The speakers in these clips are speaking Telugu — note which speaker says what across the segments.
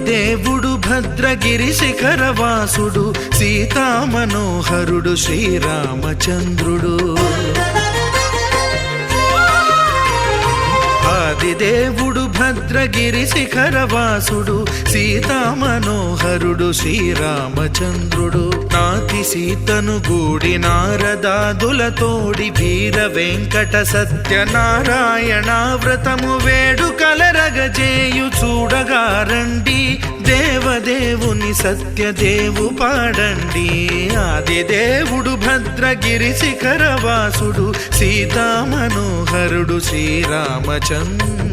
Speaker 1: దేవుడు భద్రగిరి శిఖరవాసుడు సీతామనోహరుడు శ్రీరామచంద్రుడు. ఆదిదేవుడు భద్రగిరి శిఖరవాసుడు సీతామనోహరుడు శ్రీరామచంద్రుడు. నాతి సీతను గూడి నారదాదులతోడి వీర వెంకట సత్యనారాయణ వ్రతము వేడుకలరగజేయు చూడగారండి. దేవదేవుని సత్యదేవు పాడండి. ఆదిదేవుడు భద్రగిరి శిఖరవాసుడు సీతామనోహరుడు శ్రీరామచంద్రుడు.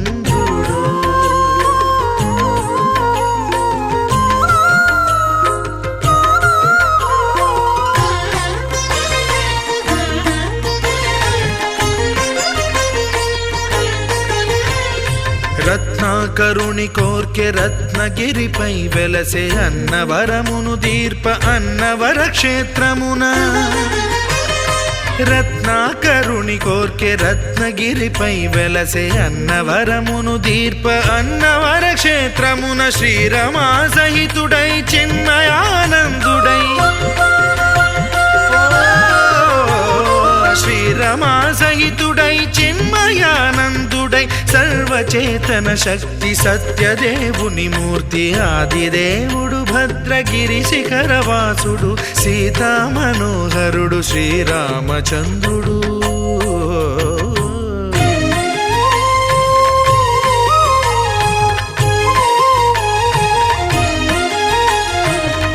Speaker 1: రత్నాకరుని కోర్కె రత్నగిరిపై వెలసే అన్నవరమును దీర్ప అన్నవర క్షేత్రమున. రత్నాకరుని కోర్కె రత్నగిరిపై వెలసే అన్నవరమును దీర్ప అన్నవర క్షేత్రమున. శ్రీరమా సహితుడై చిన్మయానందుడై శ్రీరమా సహితుడై చిన్మయానందుడై సర్వచేతన శక్తి సత్యదేవుని మూర్తి. ఆదిదేవుడు భద్రగిరి శిఖరవాసుడు సీతామనోహరుడు శ్రీరామచంద్రుడు.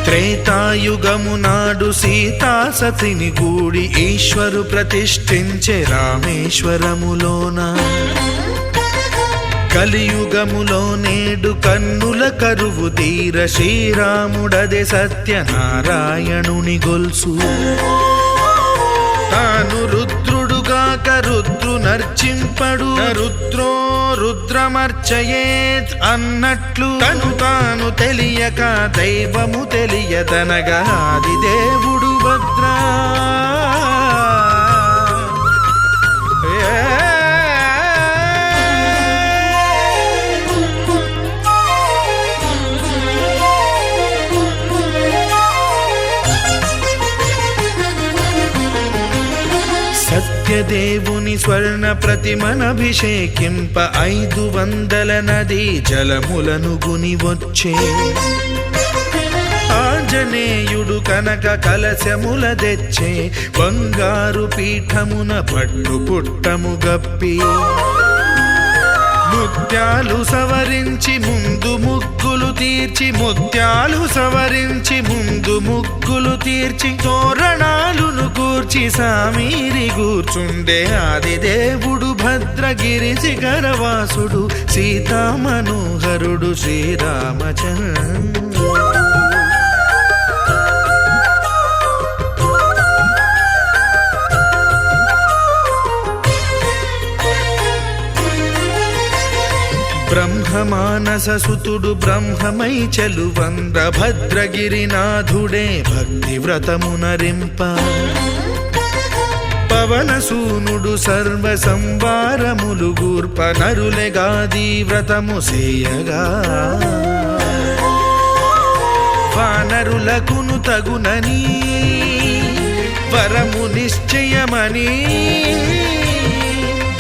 Speaker 1: త్రేతాయుగము నాడు సీతాసతిని గూడి ఈశ్వరు ప్రతిష్ఠించే రామేశ్వరములోన. కలియుగములో నేడు కన్నుల కరువు తీర శ్రీరాముడదే సత్యనారాయణుని గొల్సు. తాను రుద్రుడుగాక రుద్రు నర్చింపడు రుద్రో రుద్రమర్చయేత్ అన్నట్లు తను తాను తెలియక దైవము తెలియదనగా ఆదిదేవుడు భద్రా. సత్యదేవుని స్వర్ణ ప్రతిమనభిషేకింప 500 నదీ జలములను గుని వచ్చే. ఆంజనేయుడు కనక కలశముల తెచ్చే బంగారు పీఠమున పట్టు పుట్టము గప్పి. ముత్యాలు సవరించి ముందు ముగ్గులు తీర్చి ముత్యాలు సవరించి ముందు ముగ్గులు తీర్చి తోరణాలును కూర్చి సామీరి కూర్చుండే. ఆదిదేవుడు భద్రగిరి శిఖరవాసుడు సీతామనోహరుడు శ్రీరామచంద్రుడు. బ్రహ్మమానస సుతుడు బ్రహ్మమై చెలువంద్ర భద్రగిరినాథుడే భక్తి వ్రతమునరింప. పవనసూనుడు సర్వ సంవారములు గూర్ప నరులెగాది వ్రతము సేయగా వానరులకును తగునని వరము నిశ్చయమని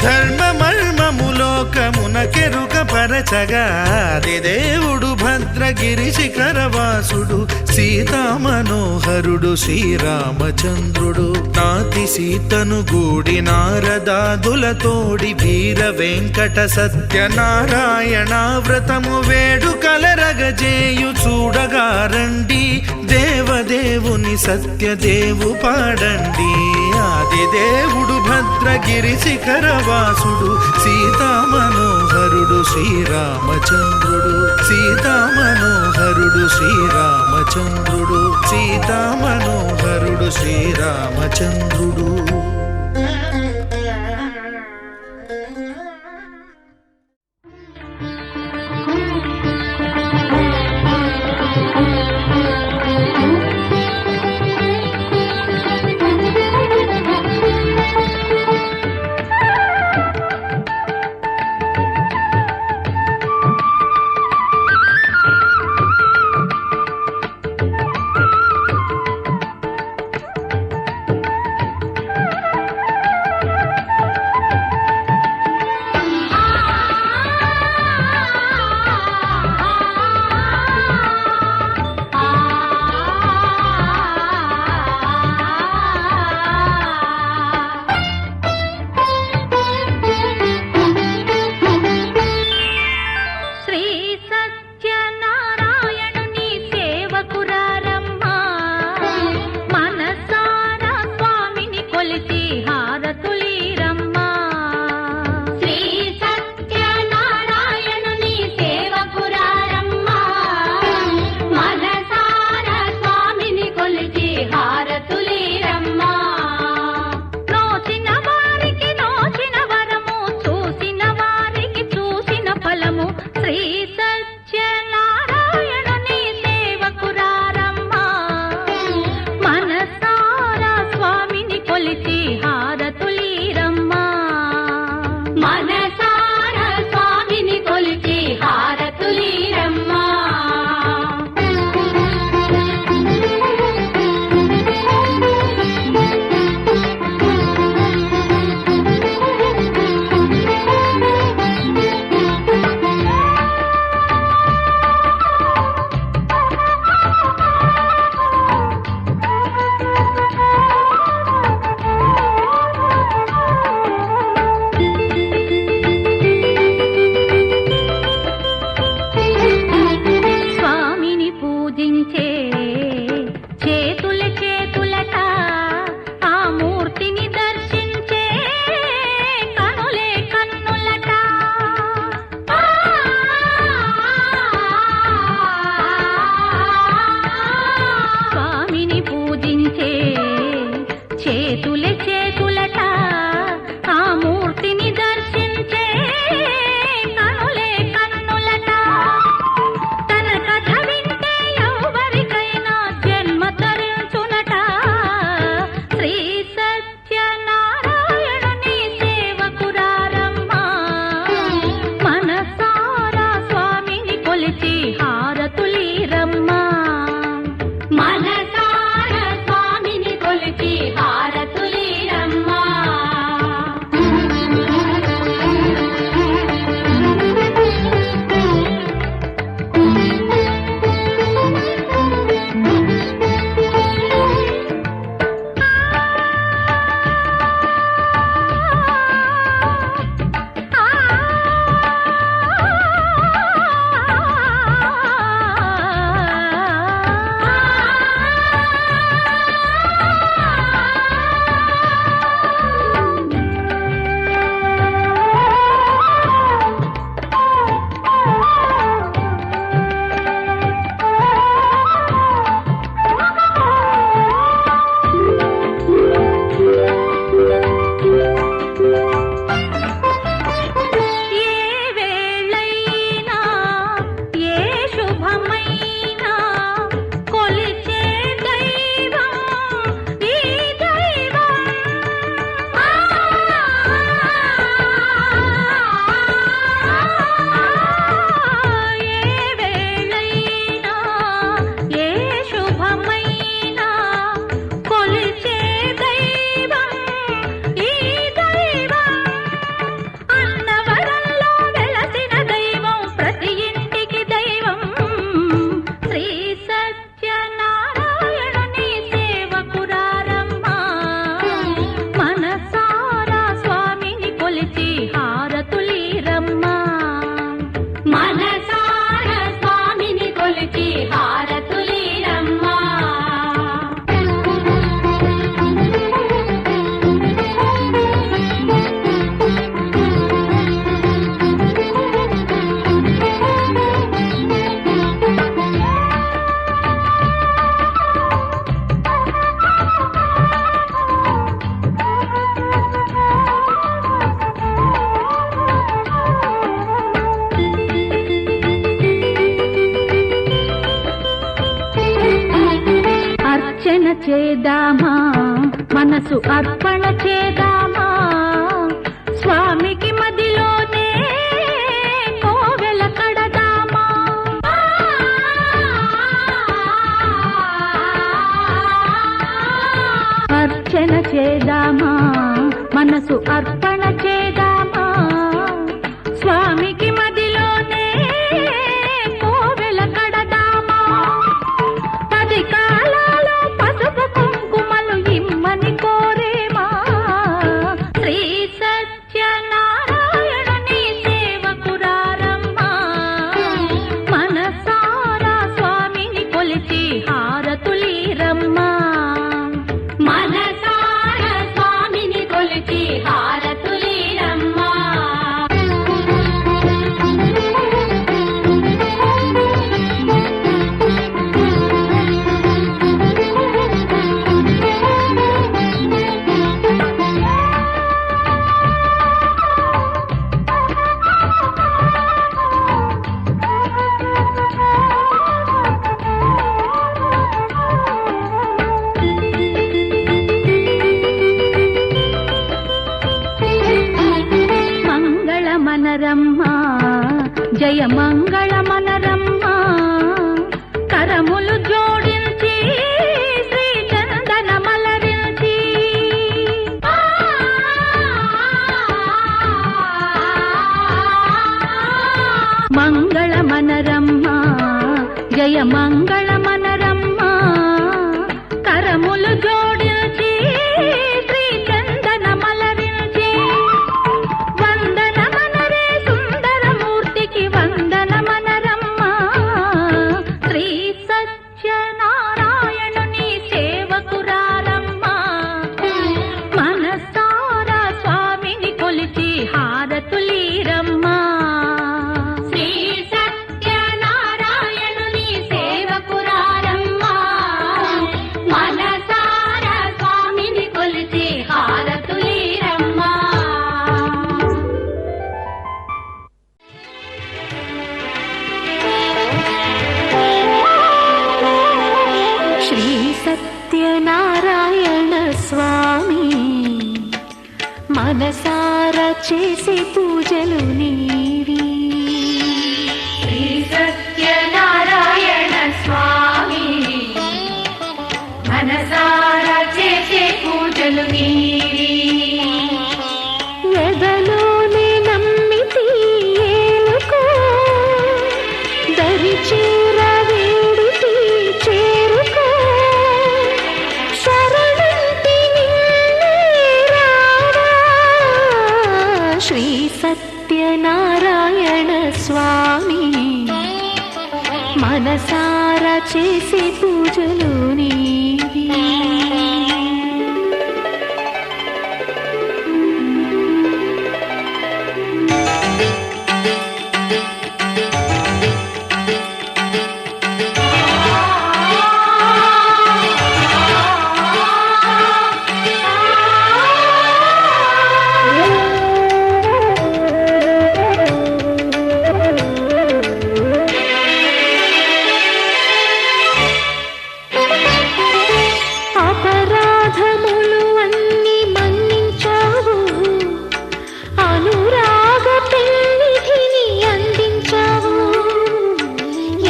Speaker 1: ధర్మమర్మములోకమున కెరుక పరచగా దేవుడు భద్రగిరి శిఖరవాసుడు సీతామనోహరుడు శ్రీరామచంద్రుడు నాతి సీతను గూడి నారదాదులతోడి వీర వెంకట సత్యనారాయణ వ్రతము వేడుకలరగజేయు చూడగా రండి దేవదేవుని సత్యదేవు పాడండి ఆదిదేవుడు భద్రగిరి శిఖరవాసుడు సీతామనోహరుడు శ్రీరామచంద్రుడు సీతామనోహరుడు శ్రీరామచంద్రుడు సీతామనోహరుడు శ్రీరామచంద్రుడు.
Speaker 2: చేద్దామా, మనసు అర్పణ చేద్దామా, స్వామికి మదిలోనే కోవెల కడదామా. అర్చన చేద్దామా, మనసు అర్పణ చేద్దామా, స్వామికి మదిలోనే కోవెల కడదామా. 10 కాలాలు పసుపు కుంకుమలు ఇమ్మని కోరేమా, శ్రీ సత్యనారాయణుని సేవకురారమ్మా. మనసారా స్వామిని కొలిచి హారతులీరమ్మా, మనసారా స్వామిని కొలిచి హారతులీరమ్మా. మంగళమనరమ్మా, జయ మంగళమనరమ్మా, కరములు జోడించి శ్రీ చందన మలరించి. మంగళమనరమ్మా, జయ మంగళమనరమ్మా, కరములు జోడించి శ్రీ చందన మలరించి. వందనమనరే సుందరమూర్తికి వందనమనరమ్మా, శ్రీ సత్యనారాయణుని సేవకురారమ్మా. మనసారా స్వామిని కొలిచి హారతులీరమ్మా, శ్రీ సత్యనారాయణుని సేవకురారమ్మా. మనసారా స్వామిని కొలిచి హారతులీరమ్మా. శ్రీ సత్యనారాయణ స్వామి, మనసారా చేసే పూజలు నీవి. శ్రీ సత్యనారాయణ స్వామి, మనసారా చేసే పూజలు నీవి. ఎదలోనే నమ్మితి ఏలుకో, దరి చేర వేడితి చేరుకో, శరణంటి నిన్నే రావా. శ్రీ సత్యనారాయణ స్వామి, మనసారా చేసే పూజలు నీవి. అపరాధములు అన్ని మన్నించావు, అనురాగ పెన్నిధిని అందించావు.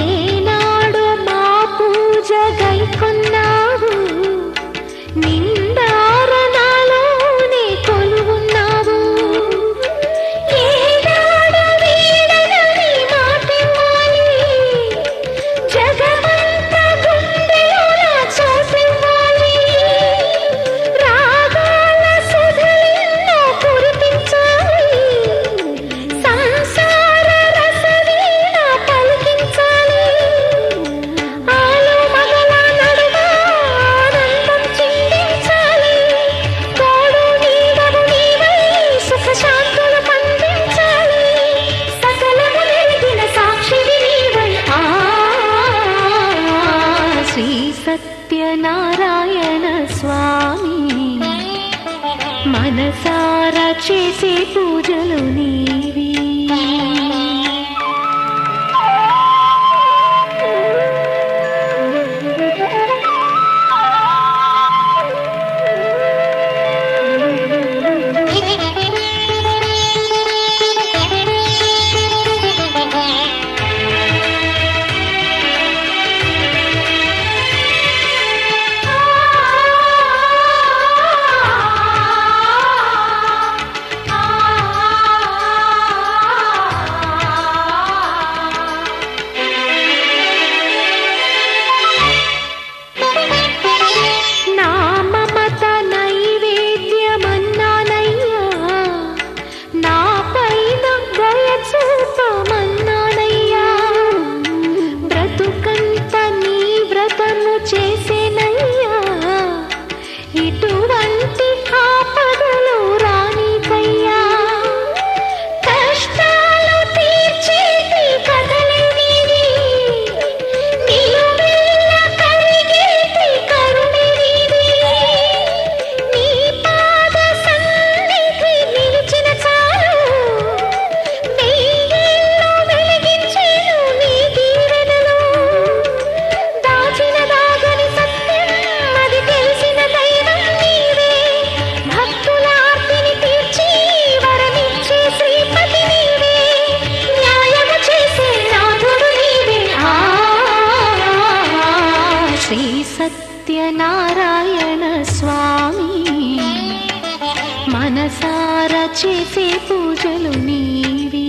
Speaker 2: ఏనాడు మా పూజ గైకొన్నావు, నిందారణలోనే కొలువున్నావు. ఏనాడు వీడనని మాటివ్వాలి, జగమంత గుండెలోన చోటివ్వాలి. రాగాల సుధలెన్నో కురిపించాలి, సంసార రసవీణ పలికించాలి. ఆలు మగల నడుమ ఆనందం చిందించాలి. తోడు నీడవు నీవై సుఖ శాంతులు పండించాలి. సకలము నెరిగిన సాక్షివి నీవై. శ్రీ సత్యనారాయణ స్వామి, మనసారా చేసే పూజలు నీవి. సత్యనారాయణ స్వామి మనసారా చేసే పూజలు నీవి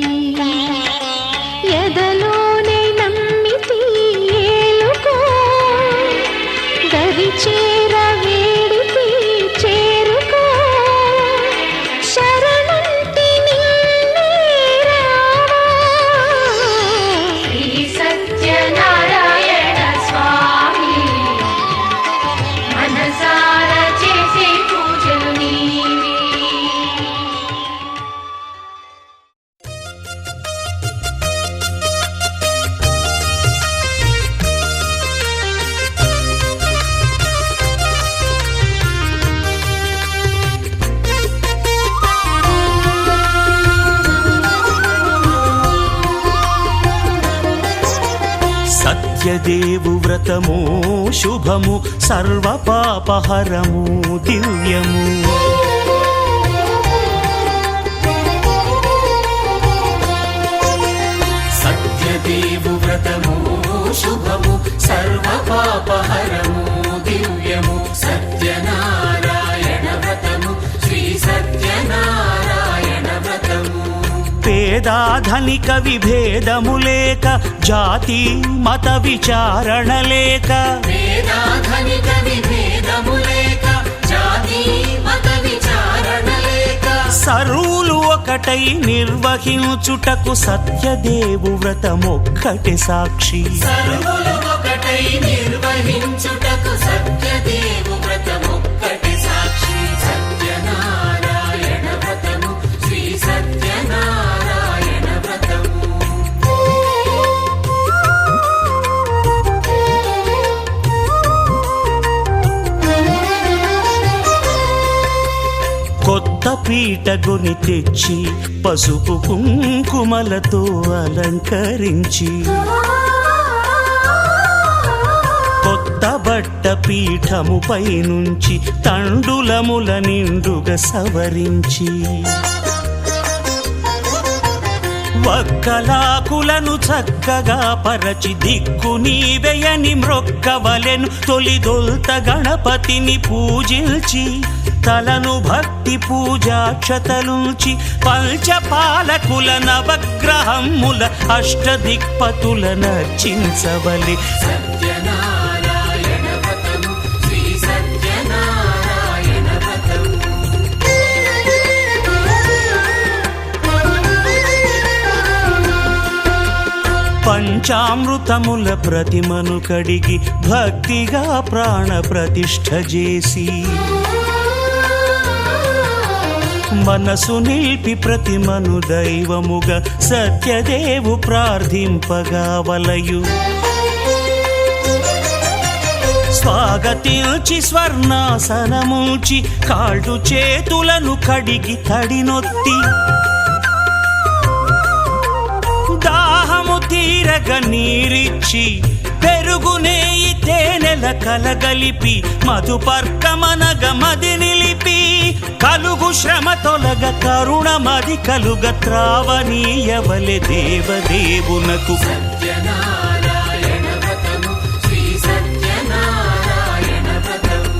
Speaker 2: ఎదలోనే నమ్మితి ఏలుకో దరి చేర వేడితి చేరుకో శరణంటి నిన్నే రావా శ్రీ సత్యనారాయణ స్వామి మనసారా చేసే పూజలు నీవి.
Speaker 3: సత్యదేవు వ్రతము శుభము సర్వపాపహరము దివ్యము సత్యదేవు వ్రతము శుభము సర్వపాపహరము దివ్యము సత్యనారాయణ వ్రతము శ్రీ సత్యనారాయణ వ్రతము పేదాధనిక విభేదము లేక జాతి మత విచారణ లేక
Speaker 4: వేదాధనిక విభేదము లేక జాతి మత విచారణ లేక
Speaker 3: సర్వులు ఒకటై నిర్వహించుటకు సత్యదేవు వ్రతమొక్కటి సాక్షి
Speaker 4: సర్వులు ఒకటై నిర్వహించుటకు సత్యదేవు వ్రతమొక్కటి సాక్షి సత్యనారాయణ వ్రతము శ్రీ సత్యనారాయణ వ్రతము
Speaker 3: కొత్త పీటగుని తెచ్చి పసుపు కుంకుమలతో అలంకరించి కొత్త బట్ట పీఠముపై నుంచి తండులముల నిండుగా సవరించి వక్కలాకులను చక్కగా పరచి దిక్కు నీవెయని మ్రొక్కవలెను తొలిదొల్త గణపతిని పూజించి తలను భక్తి పూజాక్షతలుంచి పంచపాలకుల నవగ్రహముల అష్టదిక్పతుల నర్చించవలి
Speaker 4: సత్యనారాయణ వ్రతము శ్రీ సత్యనారాయణ వ్రతము
Speaker 3: పంచామృతముల ప్రతిమను కడిగి భక్తిగా ప్రాణ ప్రతిష్ఠ చేసి మనసు నిలిపి ప్రతిమను దైవముగా సత్యదేవు ప్రార్థింపగా వలయు స్వాగతించి స్వర్ణాసనముంచి కాళ్ళు చేతులను కడిగి తడినొత్తి దాహము తీరగ నీరిచ్చి పెరుగు నేయి తేనెల కలగలిపి మధుపర్కమనగ మది నిలిపి కలుగు శ్రమ తొలగ కరుణ మది కలుగ త్రావనీయవలె దేవదేవునకు
Speaker 4: సత్యనారాయణ వ్రతము శ్రీ సత్యనారాయణ వ్రతము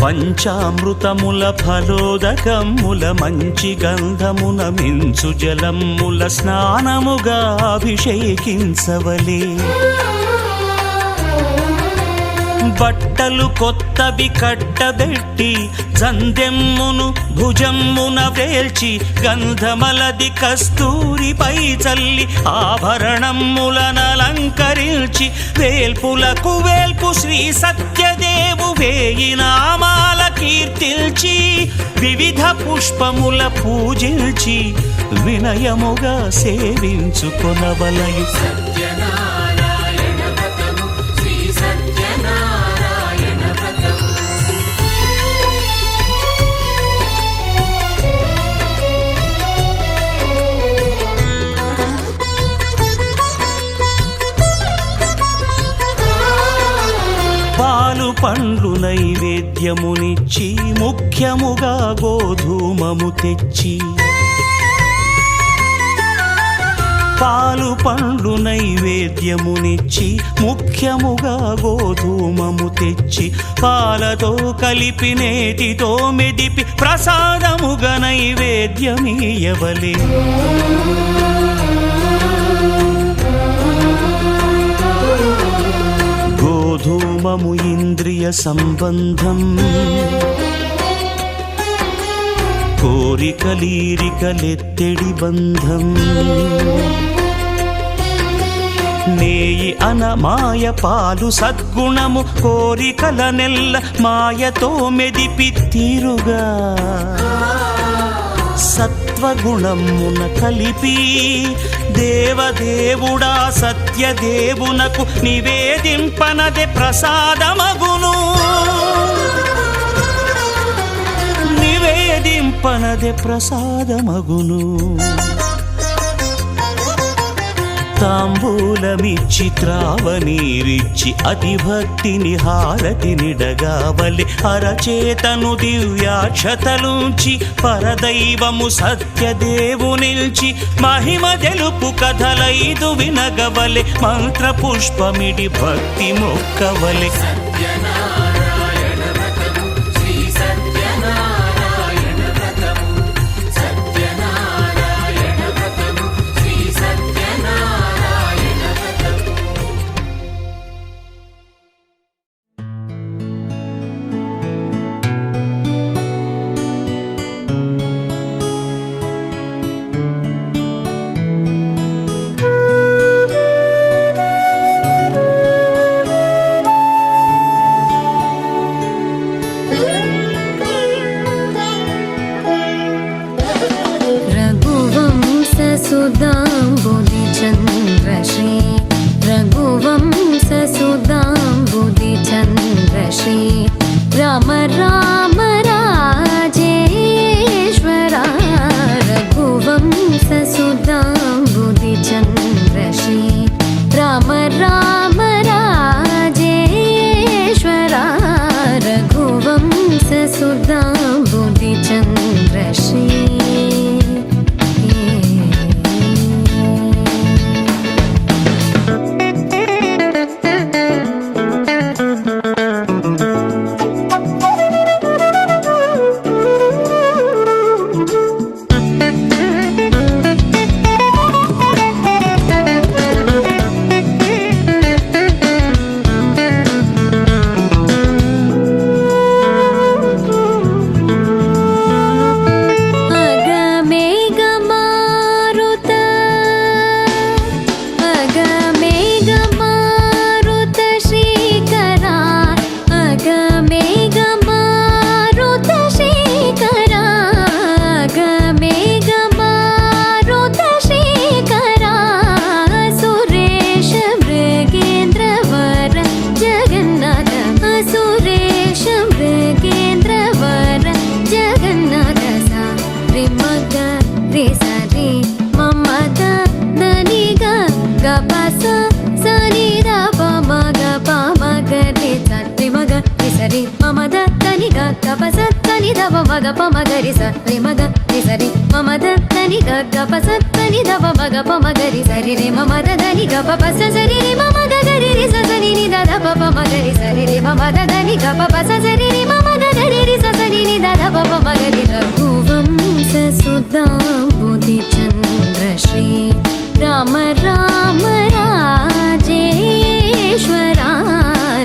Speaker 3: పంచామృతముల ఫలోదకముల మంచి గంధమున మించు జలముల స్నానముగా అభిషేకించవలే బట్టలు కొత్తవి కట్టబెట్టి జందెమ్మును భుజమ్మున వేల్చి గంధమలది కస్తూరిపై చల్లి ఆభరణములనలంకరించి వేల్పులకు వేల్పు శ్రీ సత్యదేవు వేయి నామాల కీర్తిల్చి వివిధ పుష్పముల పూజించి వినయముగా సేవించుకొనవలయు
Speaker 4: సత్యనారాయణ వ్రతము శ్రీ సత్యనారాయణ వ్రతము
Speaker 3: పండ్లు నైవేద్యమునిచ్చి ముఖ్యముగా గోధూమము తెచ్చి పాలు పండ్లు నైవేద్యమునిచ్చి ముఖ్యముగా గోధూమము తెచ్చి పాలతో కలిపి నేతితో మెదిపి ప్రసాదముగా నైవేద్యమీయవలే. గోధూమము ఇంద్రియ సంబంధం కోరికలీరికలెత్తెడి బంధం నేయి అనమాయ పాలు సద్గుణము కోరికల నెల్ల మాయతో మెదిపి తీరుగా సత్వగుణమున కలిపి దేవదేవుడా సత్యదేవునకు నివేదింపనదే ప్రసాదమగును. నివేదింపనదే ప్రసాదమగును. తాంబూలమిచ్చి త్రావనీరిచ్చి అతిభక్తిని హారతినిడగావలి అరచేతను దివ్యాక్షతలుంచి పరదైవము సత్యదేవునిల్చి మహిమ తెలుపు కథలైదు వినగవలె మంత్ర పుష్పమిడి భక్తి మొక్కవలె.
Speaker 4: సత్యనారాయణ వ్రతము శ్రీ సత్యనారాయణ వ్రతము సత్యనారాయణ వ్రతము శ్రీ సత్యనారాయణ వ్రతము.
Speaker 2: रघुवंशसुधाम्बुधिचन्द्रश्री रघुवंशसुधाम्बुधिचन्द्रश्री राम राम राजेश्वरा रघुवंशसुधाम्बुधिचन्द्रश्री राम राम राजेश्वरा रघुवंशसुधाम्बुधिचन्द्रश्री. మగ పమగరి సరి మగ సరి మమ దని గ పసని దవ మగ పమగరి సరి రే మమ దని గ పస సరి రే మమ గరి రి సని ని దద పమగరి సరి రే మమ దని గ పస సరి రే మమ గరి రి సని ని దద పమగరి. రఘువంశ సుధాంబుధి చంద్రశ్రీ రామ రామ రాజేశ్వరా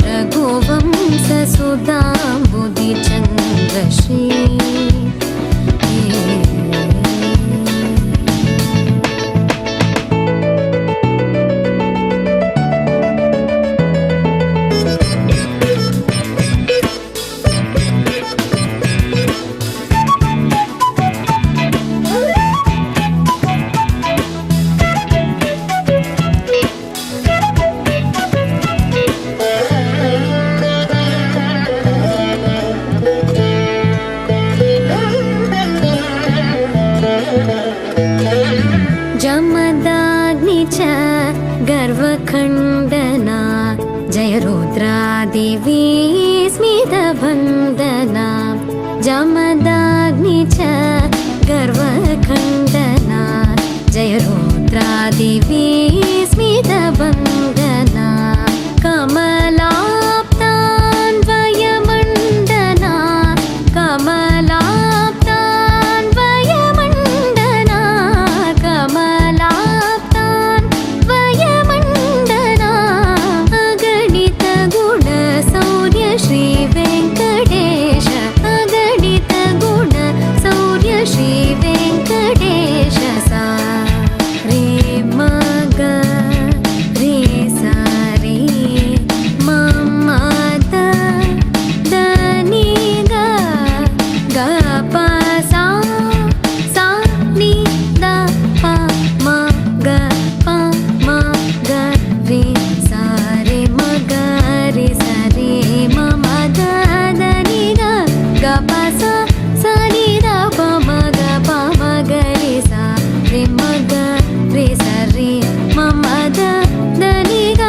Speaker 2: రఘువంశ సుధాంబుధి చంద్రశ్రీ. जमदाग्नि च गर्वखण्डना जय रुद्रादेवी स्मितबन्धना जमदाग्नि च गर्वखण्डना जय रुद्रादिवी स्मितबन्धना कमलाप्तान्वयमण्डना कमलाप्तान्वयमण्डना कमलाप्तान्वयमण्डना अगणित गुण सौर्य श्री वेङ्कटेश अगणित गुण सौर्य श्री वेङ्कटेश सा रे मग रे सा रे मम द नी ग ग प सा सा नि द प म ग प म ग रे सा रे म ग रे सा रे मम द नि ग ग प सा सा नि द प म ग प म ग रे सा रे म ग रे सा रे मम द नि ग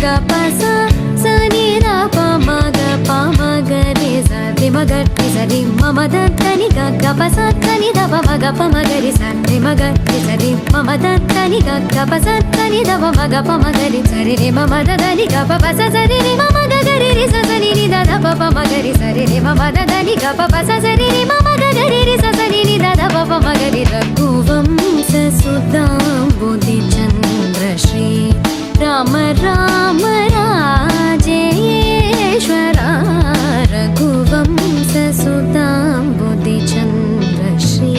Speaker 2: ग प सा सा नि द प म ग प म ग रे सा रे म ग रे सा रे मम द नि ग ग प सा नि द प म ग प म ग रे सा रे म ग रे सा रे मम द नि ग ग प सा नि द प म ग प म ग रे सा रे रे मम द नि ग प प सा सा रे रे मम ग ग रे रे सा सा नि द द प प म ग रे सा रे रे मम द नि ग प प सा सा रे रे मम ग ग रे रे सा सा नि द द प प म ग रे रघुवंश सुधाम्बुधि चन्द्र श्री राम राम राजेश्वरा रघुवंश सुधाम्बुधि चन्द्र श्री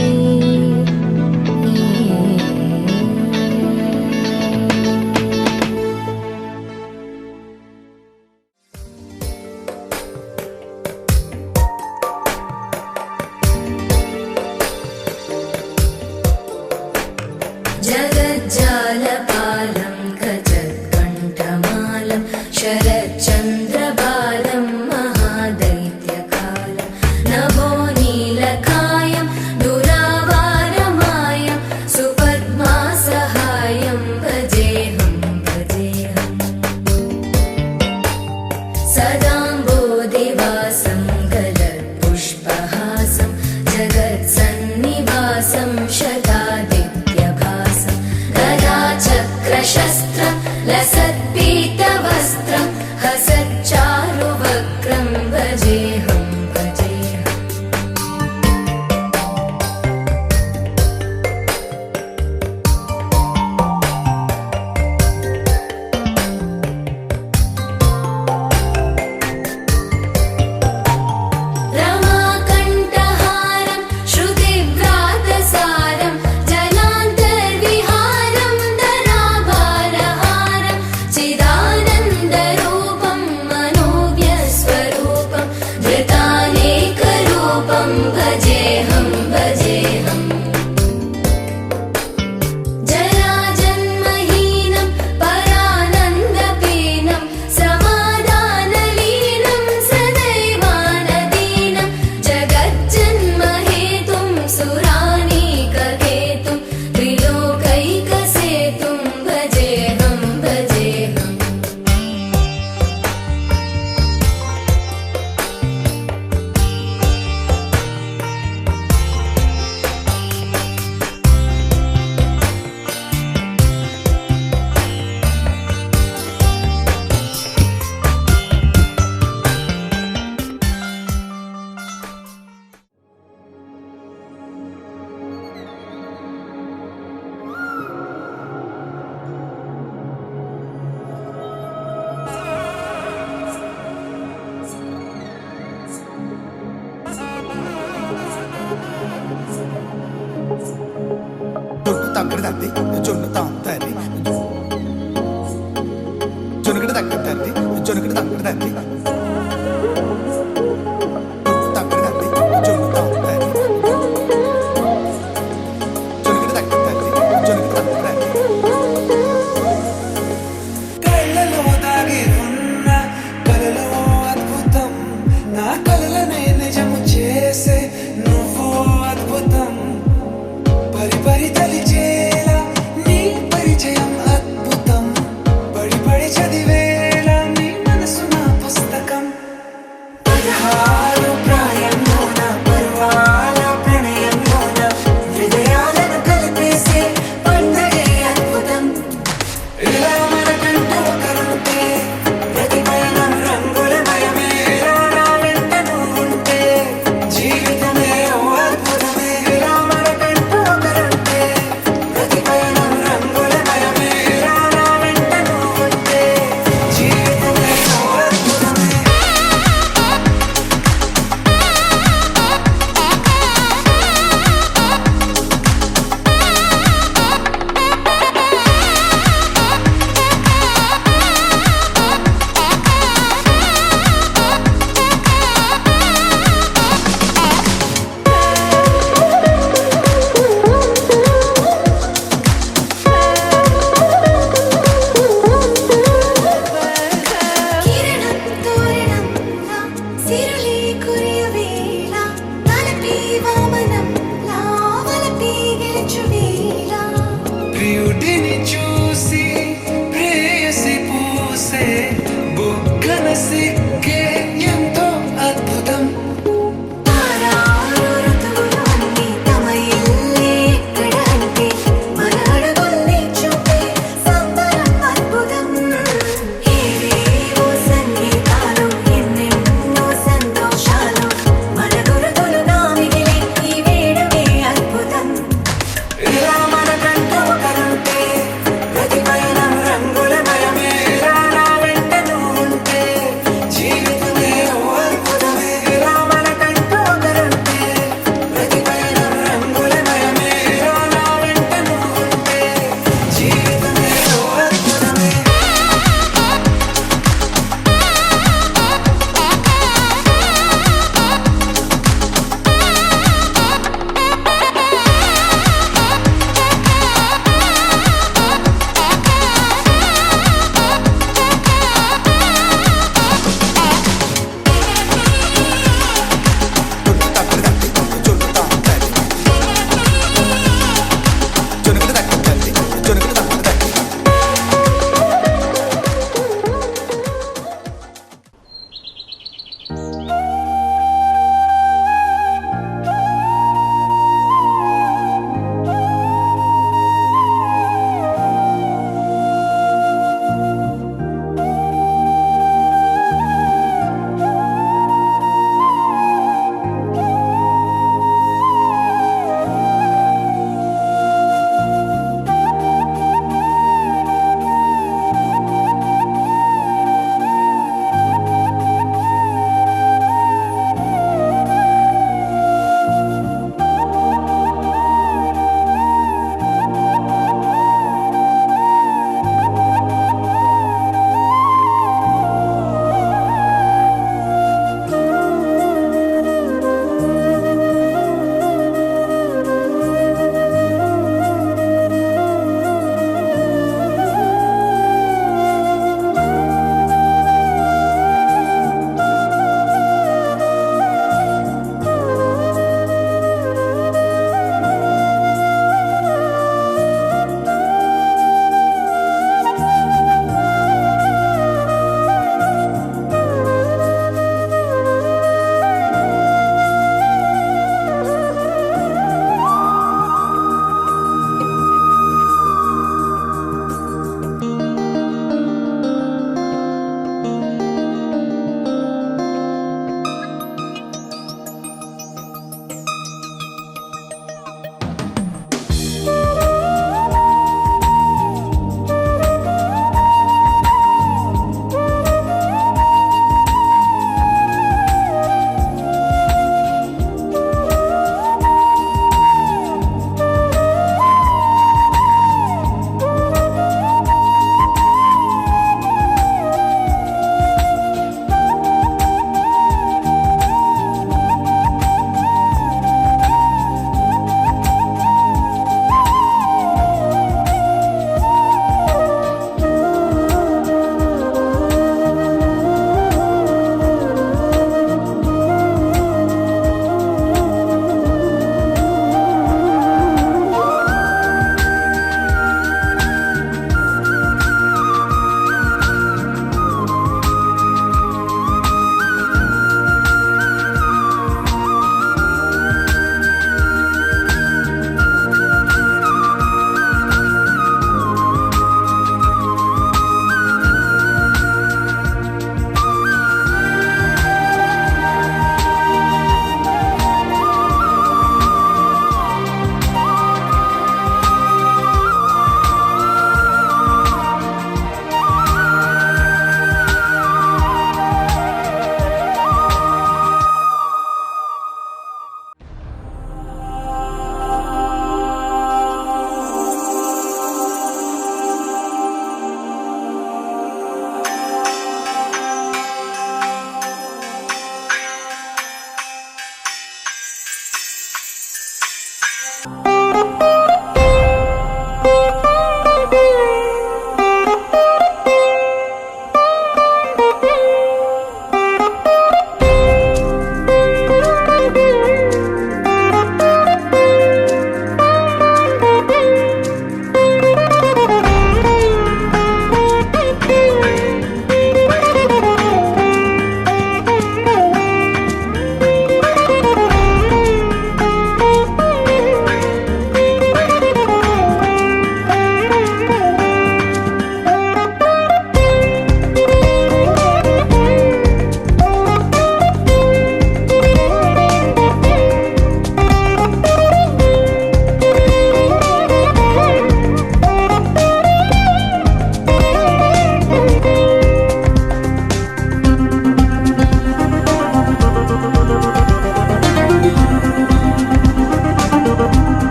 Speaker 2: जगज्जालपालं गजत्कण्ठमालं शरच्चन्द्रबालं महादैत्यकालं नभो नीलकायं दुरावारमायं सुपद्मासहायं भजेऽहं भजेऽहम् सदाम्बोधिवासं गलत्पुष्पहासं जगत्सन्निवासं शतादित्यभासं गदाचक्रशस्त्रं लसत्पीतवस्त्रं हसच्चारुवक्त्रं भजेऽहं भजेऽहम् रमाकण्ठहारं श्रुतिव्रातसारं जलान्तर्विहारं धराभारहारं चिदानन्दरूपं मनोव्यस्वरूपं धृतानेकरूपं भजेऽहं भजेऽहम् जराजन्महीनं परानन्दपीनं समाधानलीनं सदैवानदीनं जगज्जन्महेतुं सुरानीककेतुं त्रिलोकैकसेतुं भजेऽहं भजेऽहम्
Speaker 5: జొన్ను తక్కడ తద్ది జొన్ను తాంతది జొన్నుగడ తక్కడ తద్ది జొన్నుగడ తక్కడ తద్ది జొన్ను తక్కడ తద్ది జొన్ను తాంతది జొన్నుగడ తక్కడ తద్ది జొన్నుగడ తక్కడ తద్ది కళ్ళలో దాగి ఉన్న కలలో అద్భుతం నా కలలనే నిజము చేసే నువ్వు అద్భుతం పరి పరి తలిచేలా నీ పరిచయం అద్భుతం పడి పడి చదివేలా నీ మనసు నా పుస్తకం మనసే బుగ్గన సిగ్గే ఎంతో అద్భుతం ఇలా మనకంటూ ఒకరుంటే ప్రతి పయనం రంగులమయమే ఇలా నా వెంట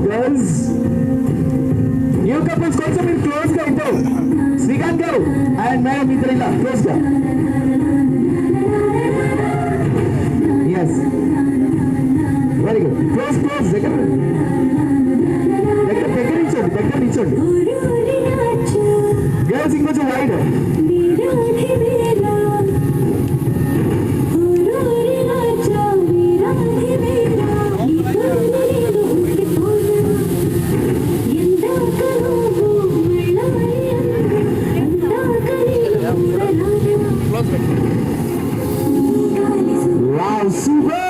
Speaker 6: గర్ల్స్ న్యూ కపుల్స్ కొంచెం మీరు క్లోజ్ గా ఉంటారు. శ్రీకాంత్ గారు అండ్ మేడం ఇద్దరు ఇలా క్లోజ్ గా. Yes very good. Close close దగ్గర నిల్చోండి. గర్ల్స్ ఇంకొంచెం wide. Wow, super!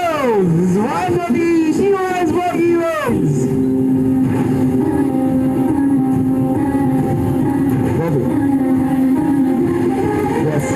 Speaker 6: This is one of the Shiva's heroes. Yes.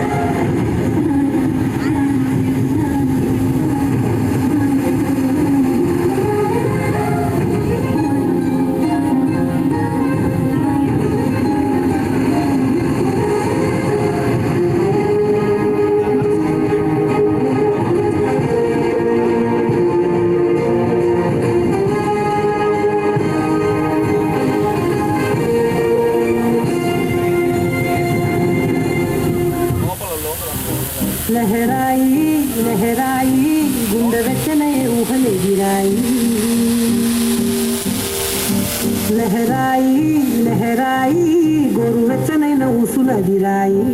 Speaker 7: लहराई लहराई गुंड रचने ऊहले गिराई लहराई लहराई गोरु रचने न उసుల గిరాయి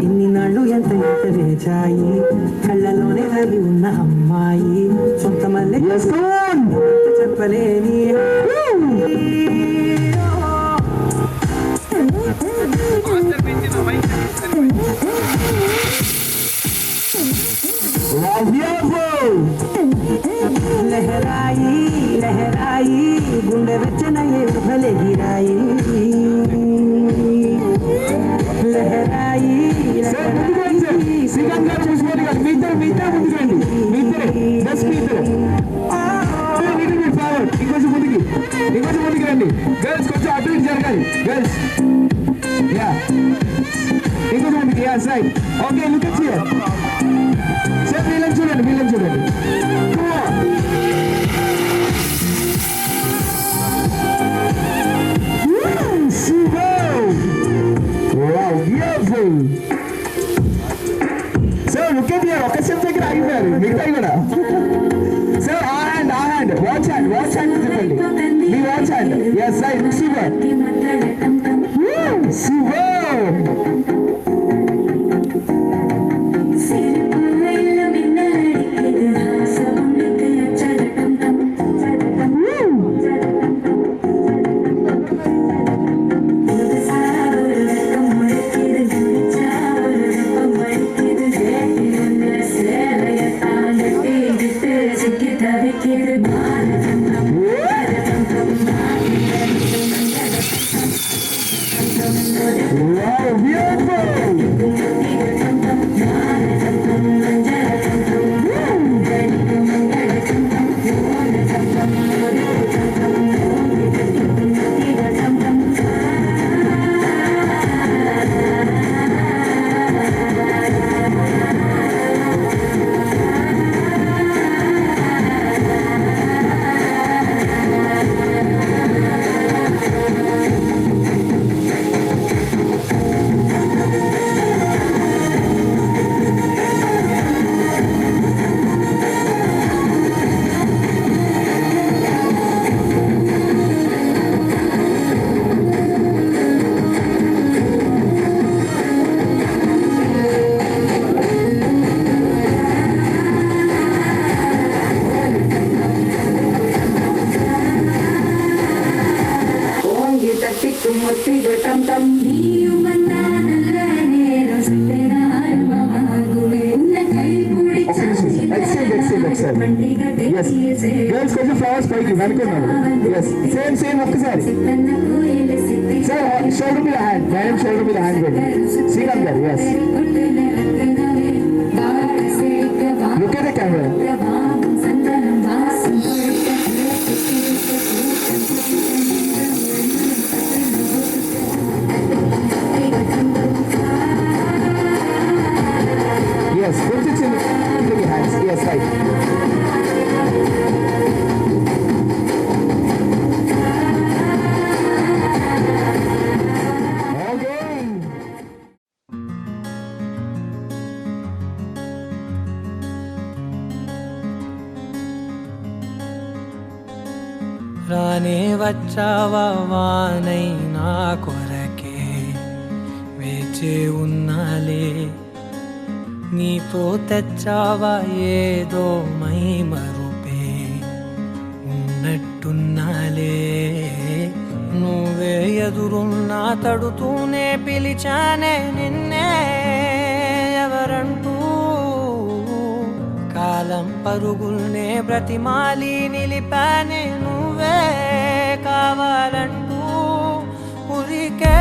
Speaker 7: ఇన్ని నాళ్ళు ఎంత వేచాయి కళ్ళలోనే రవి ఉన్న అమ్మాయి సొంత మల్లె చెప్పలేని लहराई लहराई गुंडे रचने भले गिराई लहराई
Speaker 6: ముందుకు రండి. గర్ల్స్ కొంచెం అటు ఇటు జరగాలి. గర్ల్స్ యా ఇంకొంచెం ముందుకు. Yeah side. Okay look at here. Sir వీళ్ళని చూడండి. Sir look at here. ఒక స్టెప్ దగ్గర ఆగిపోయారు మిగతాయి కూడా. సార్ ఆ హ్యాండ్ వాచ్ హ్యాండ్ చెప్పండి. మీ watch hand. Yes right. Super. Yes. Girls కొంచెం ఫ్లవర్స్ పైకి వెనుకున్నాను. Yes. Same ఒక్కసారి. Sir, shoulder మీద హ్యాండ్. మేడం షోల్డర్ మీద హ్యాండ్ పెట్టి. శ్రీకాంత్ గారు. Yes. Look at the camera. Yes. Put it in the hands. Yes, right.
Speaker 8: రానే వచ్చావా వానై నా కొరకే వేచే ఉన్నాలే నీతో తెచ్చావా ఏదో మై మరుపే ఉన్నట్టున్నాలే నువ్వే ఎదురున్నా తడుతూనే పిలిచానే నిన్నే ఎవరంటూ కాలం పరుగుల్నే బ్రతిమాలి నిలిపానే నువ్వే కావాలంటూ ఉరికే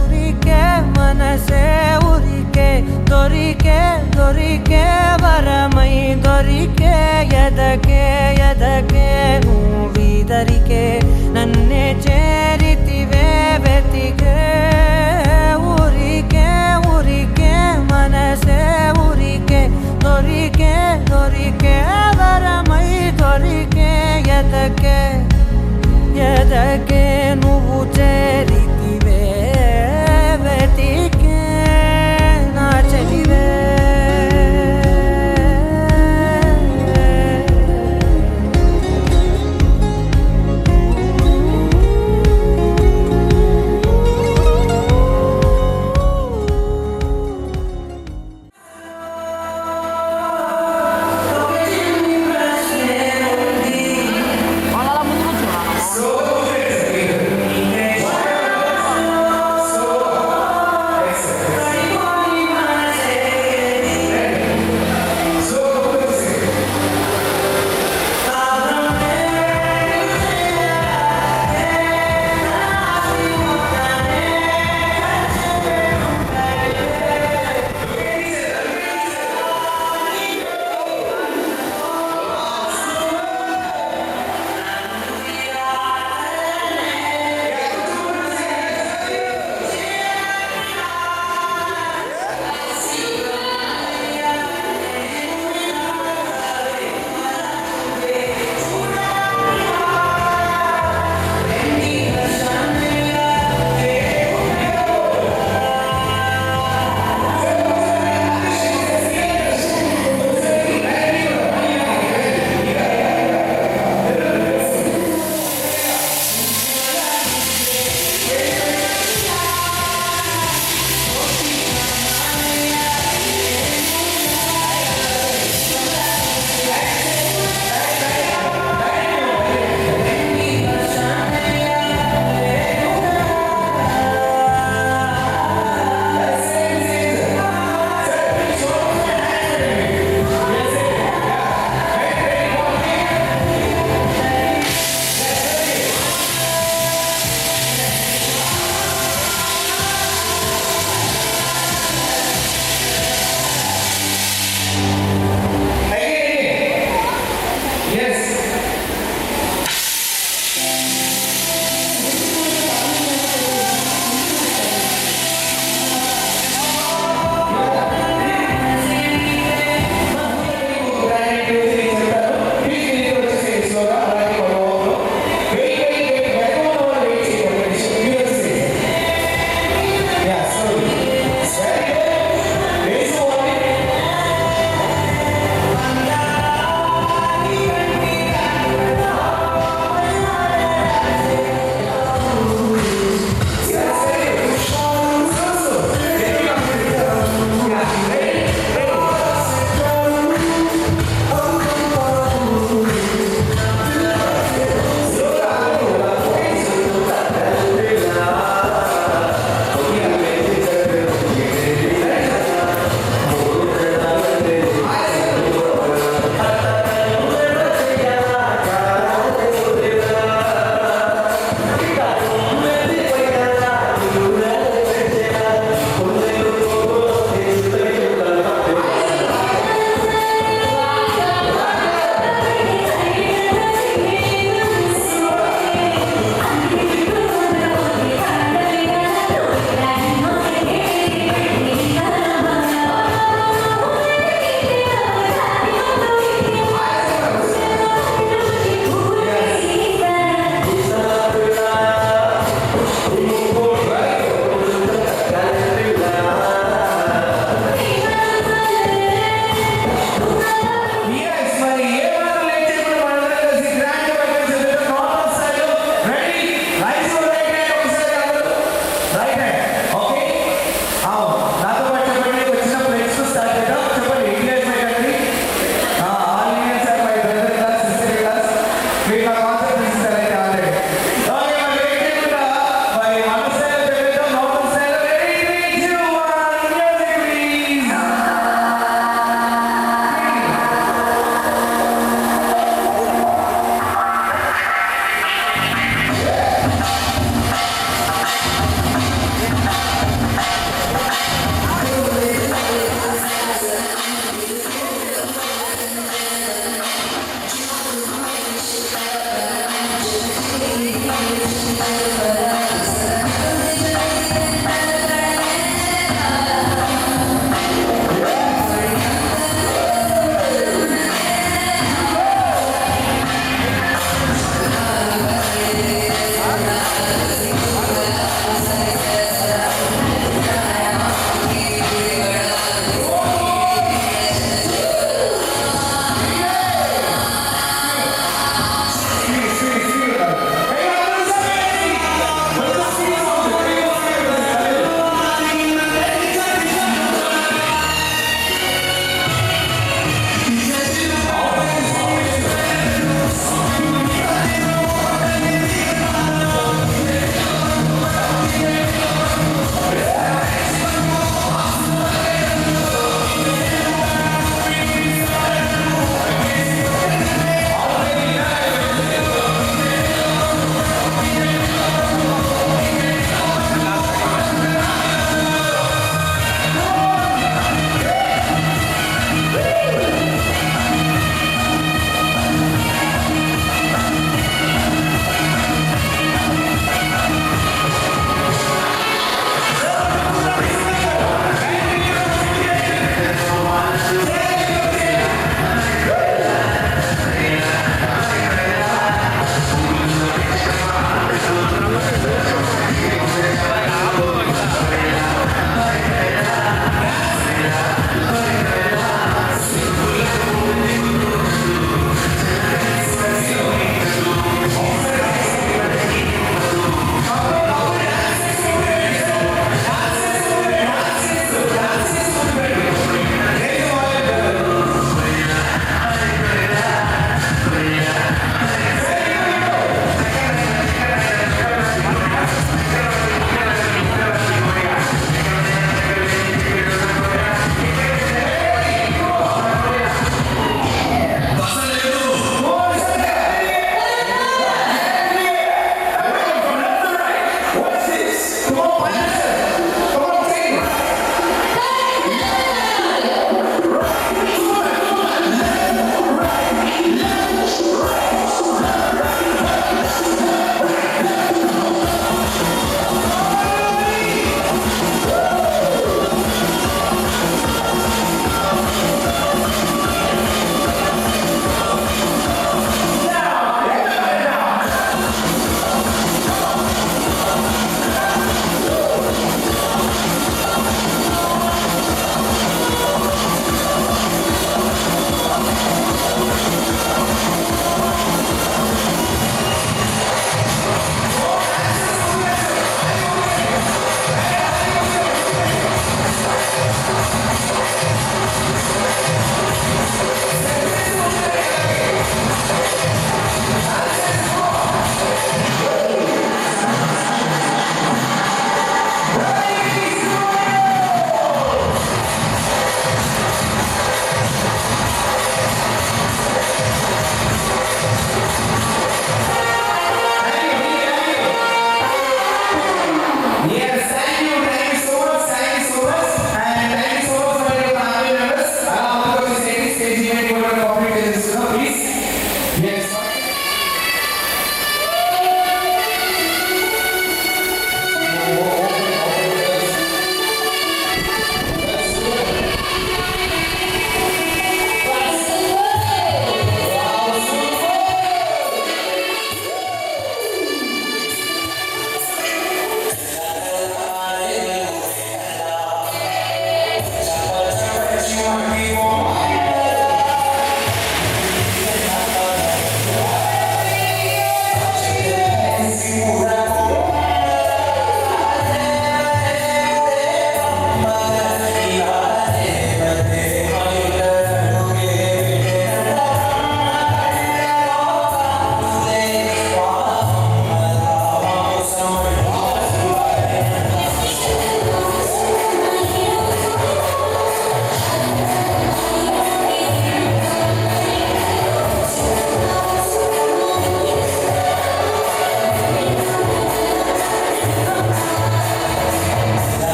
Speaker 8: ఉరికే మనసే ఉరికే దొరికే దొరికే వరమై దొరికే ఎదకే ఎదకే నువ్విదరికే నన్నే చేరితివే వెతికే ఊరికే ఊరికే మనసే ఊరికే దొరికే దొరికే వరమై దొరికే ఎదకే ఎదకే నువ్వు చేరితివే వెతికే నా చెలివే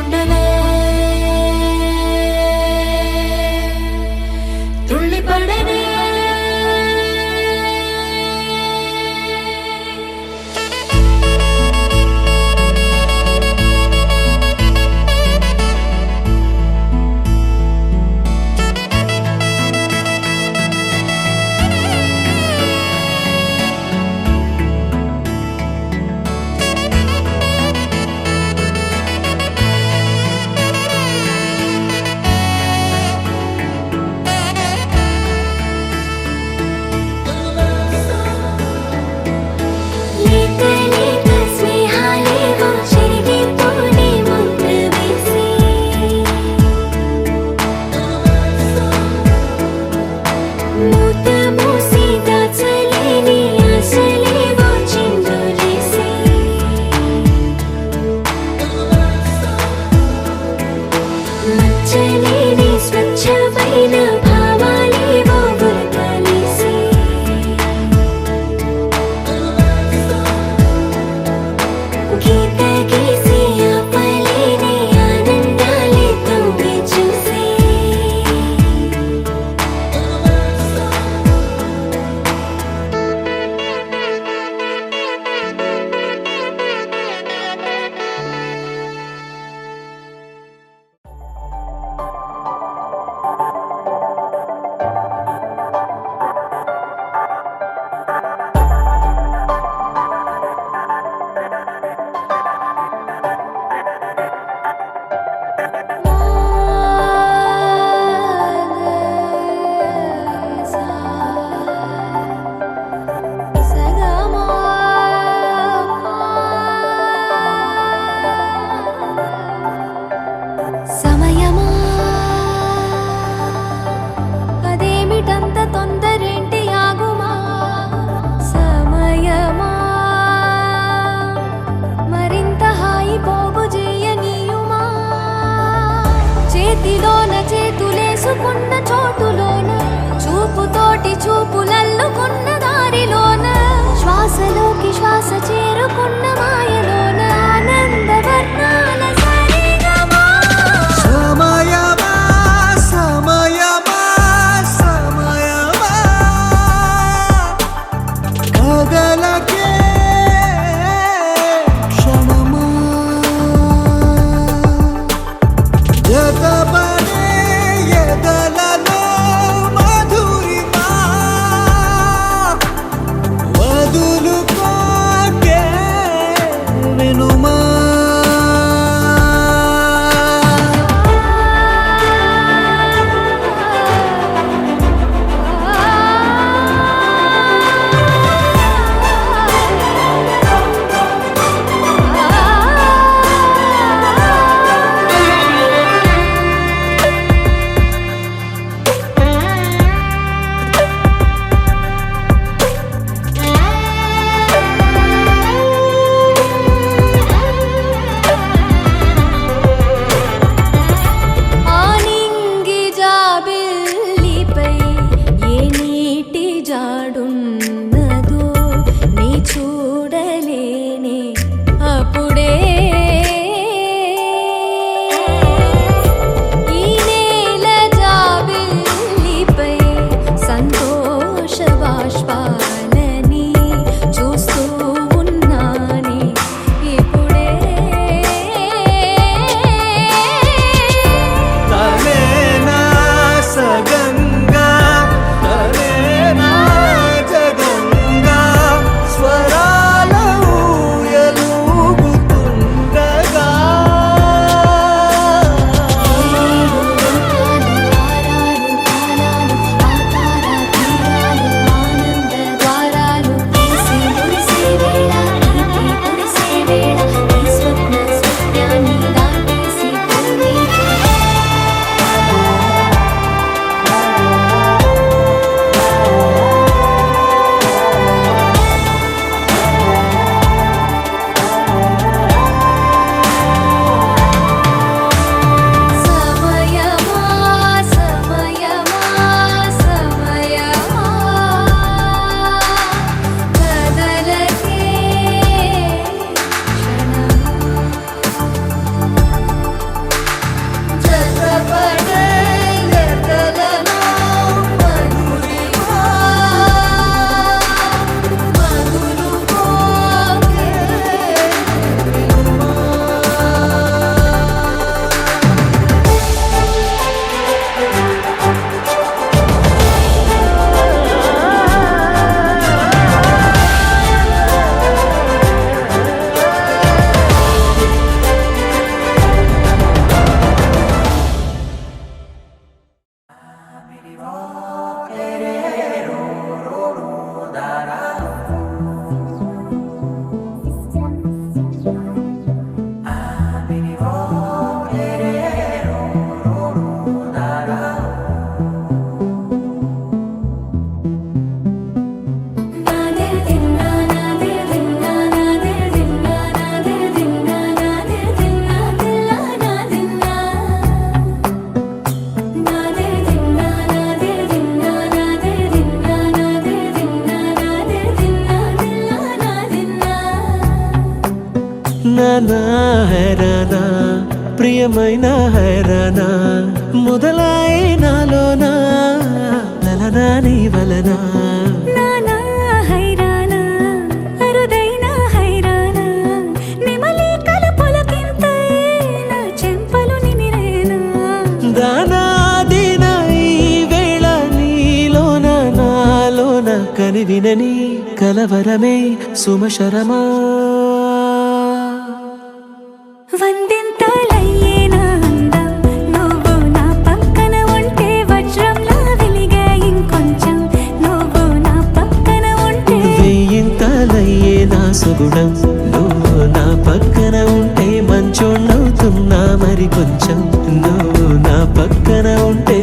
Speaker 2: గుండెలే తుళ్ళిపడనే చేతులేసుకున్న చోటులోన చూపుతోటి చూపులల్లుకున్న దారిలోన శ్వాసలోకి శ్వాస చేరుకున్న మాయలోన ఆనందవర్ణాల సరిగమా
Speaker 5: సమయమా సమయమా సమయమా కదలకే క్షణమా జతపడే ఎదలలో హైరానా హైరానా ప్రియమైన హైరానా మొదలై నాలోనా లలనా నీ వలనా
Speaker 2: నానా హైరానా అరుదైన హైరానా నెమలి కలుపులకింతై నా చెంపలు నిమిరేనా
Speaker 5: దానాదిన ఈ వేళ నీలోన నాలోన కనివినని కలవరమే సుమశరమా
Speaker 2: వందెంతలయ్యేనా అందం నువ్వు నా పక్కన ఉంటే వజ్రంలా వెలిగే ఇంకొంచెం నువ్వు నా పక్కన ఉంటే
Speaker 5: వెయ్యింతలయ్యే నా సుగుణం నువ్వు నా పక్కన ఉంటే మంచోణ్ణవుతున్నా మరి కొంచెం నువ్వు నా పక్కన ఉంటే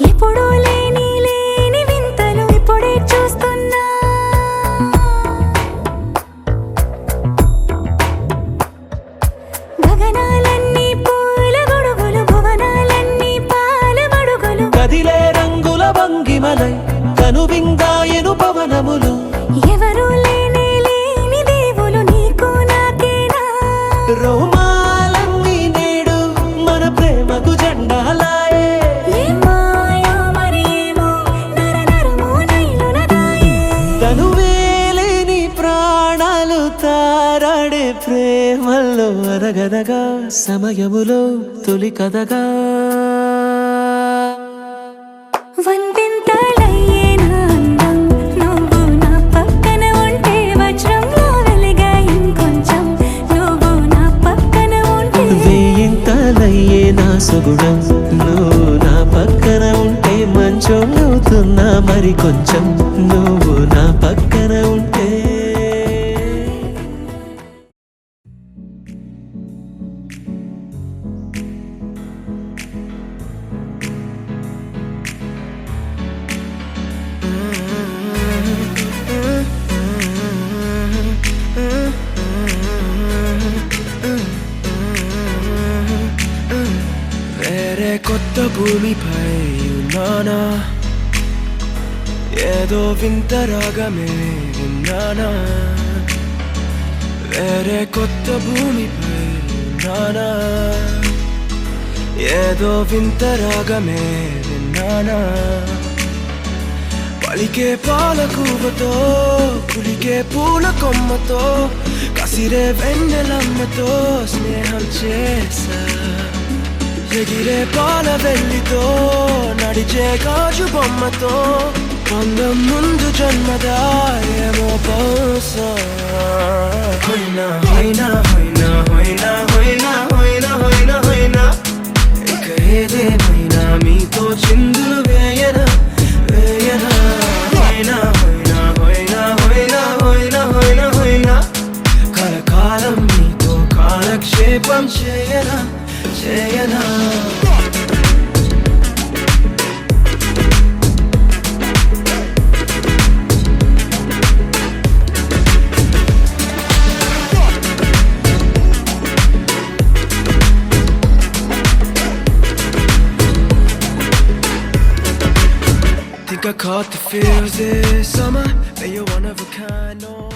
Speaker 2: ఎప్పుడూ లేని వింతలు ఇప్పుడే చూస్తున్నా గగనాలన్నీ పూల గొడుగులు భువనాలన్నీ పాల మడుగులు
Speaker 5: కదిలే రంగుల భంగిమలై కనువిందాయను పవనములు
Speaker 2: ఎవరూ లేని దేవులు నీకు నాకేనా
Speaker 5: రోమాలన్నీ నేడు మన ప్రేమకు జెండాలాయే
Speaker 2: ఏ మాయా మరేమో నరనరమో నైలున దాయే
Speaker 5: తనువేలేని ప్రాణాలు తారాడే ప్రేమల్లో అరగదగా సమయములో తొలి కదగా
Speaker 2: వందెంతలయ్యేనా అందం నువ్వు నా పక్కన ఉంటే వజ్రంలా వెలిగే ఇంకొంచెం నువ్వు నా పక్కన ఉంటే
Speaker 5: వెయ్యింతలయ్యే నా సుగుణం నువ్వు నా పక్కన ఉంటే మంచోణ్ణవుతున్నా మరి కొంచెం నువ్వు నా పక్కన ఉంటే
Speaker 1: వేరే కొత్త భూమిపై ఉన్నానా ఏదో వింత రాగమే విన్నానా వేరే కొత్త భూమిపై ఉన్నానా ఏదో వింత రాగమే విన్నానా పలికే పాలకూవతో కులికే పూల కొమ్మతో కసిరే వెన్నెలమ్మతో స్నేహం చేసా ఎగిరే పాల వెల్లితో నడిచే గాజు బొమ్మతో అందం ముందు జన్మదా ఏమో బహుశా హోయినా హోయినా హోయినా హోయినా హోయినా హోయినా హోయినా హోయినా ఇక ఏదేమైనా మీతో చిందులు వేయనా వేయనా హోయినా హోయినా హోయినా హోయినా హోయినా హోయినా హోయినా కలకాలం మీతో కాలక్షేపం చేయనా చేయనా Think I caught the feels this summer, but you're one of a kind, no.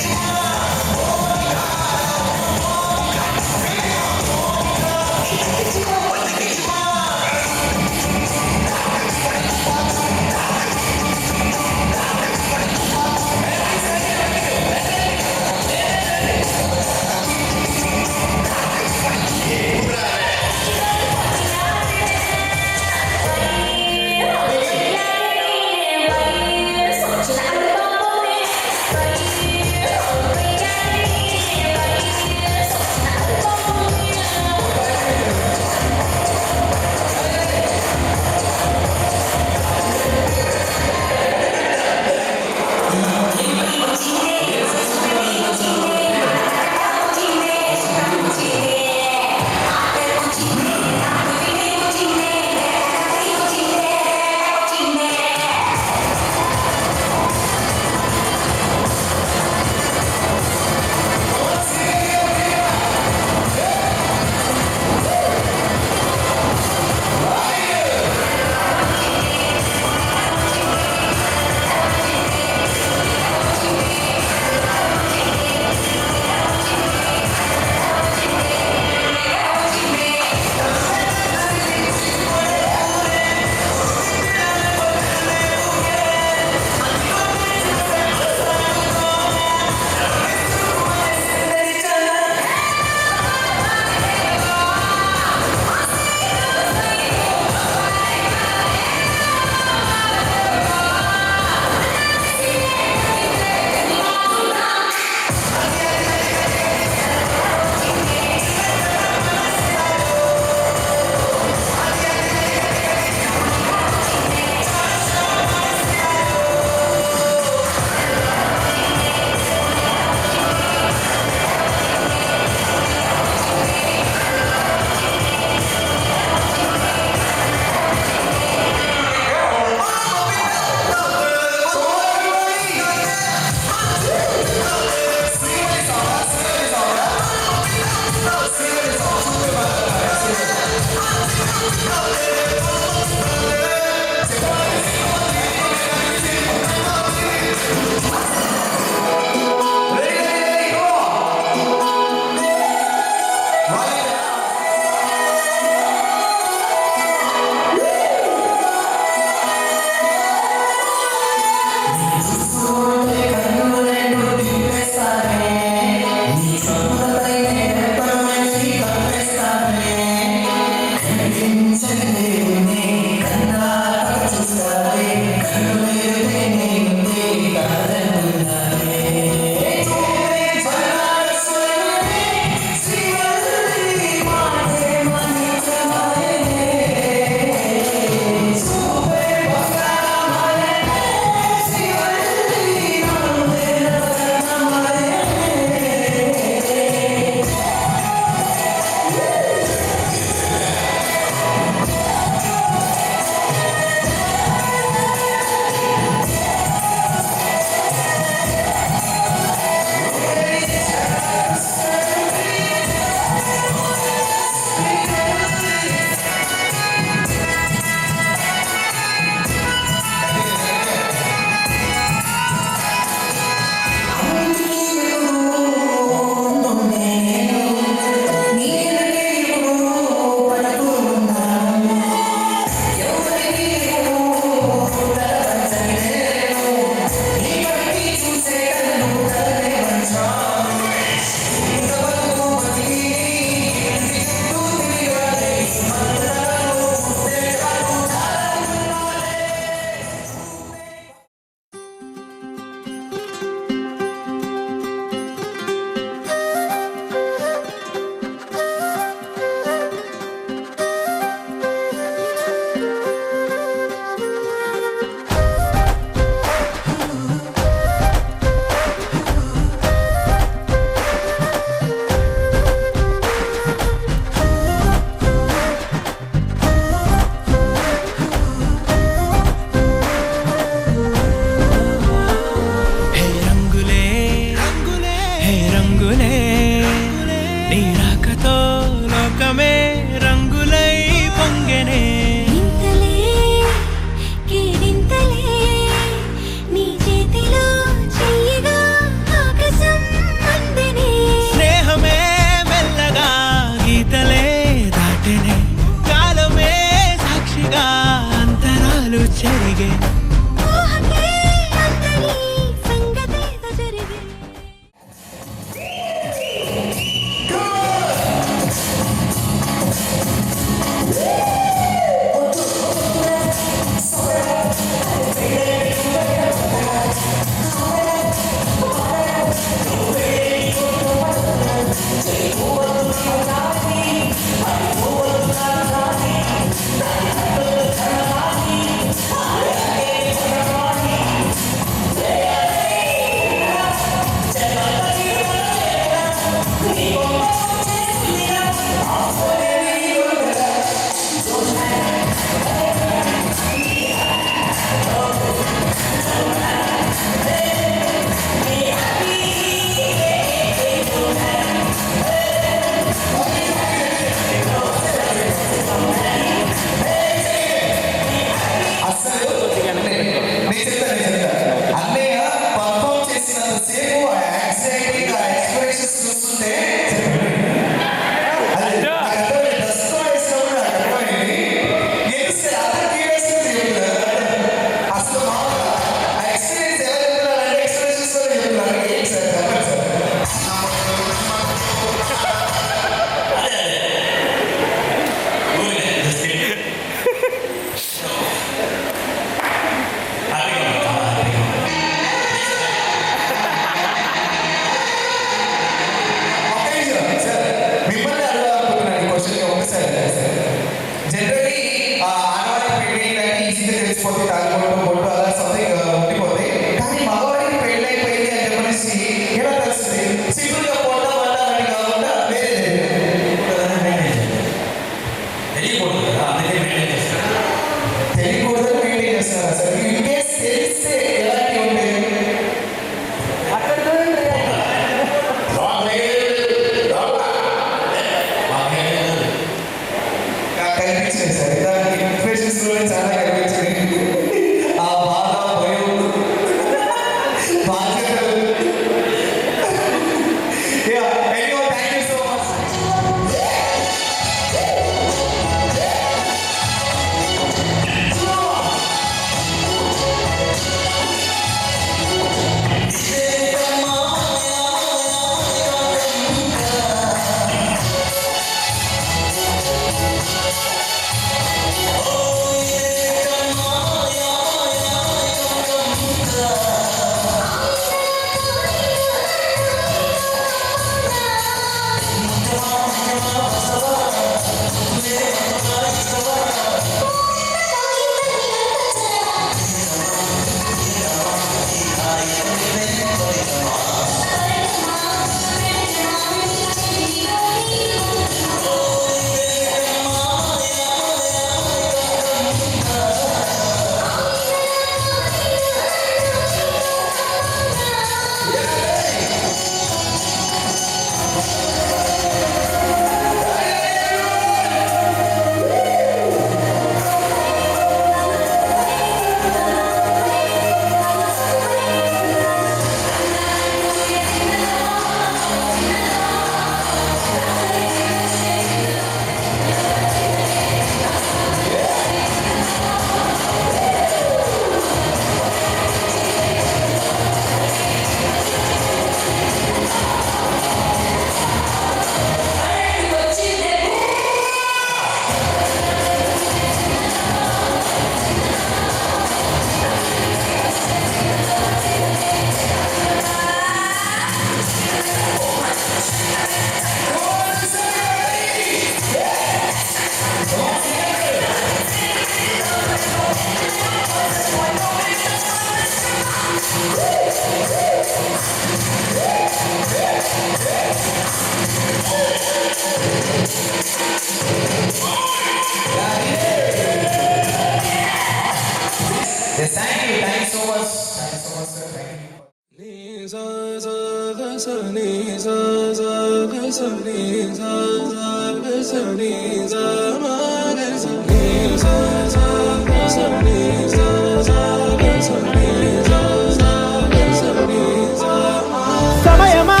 Speaker 8: సమయమా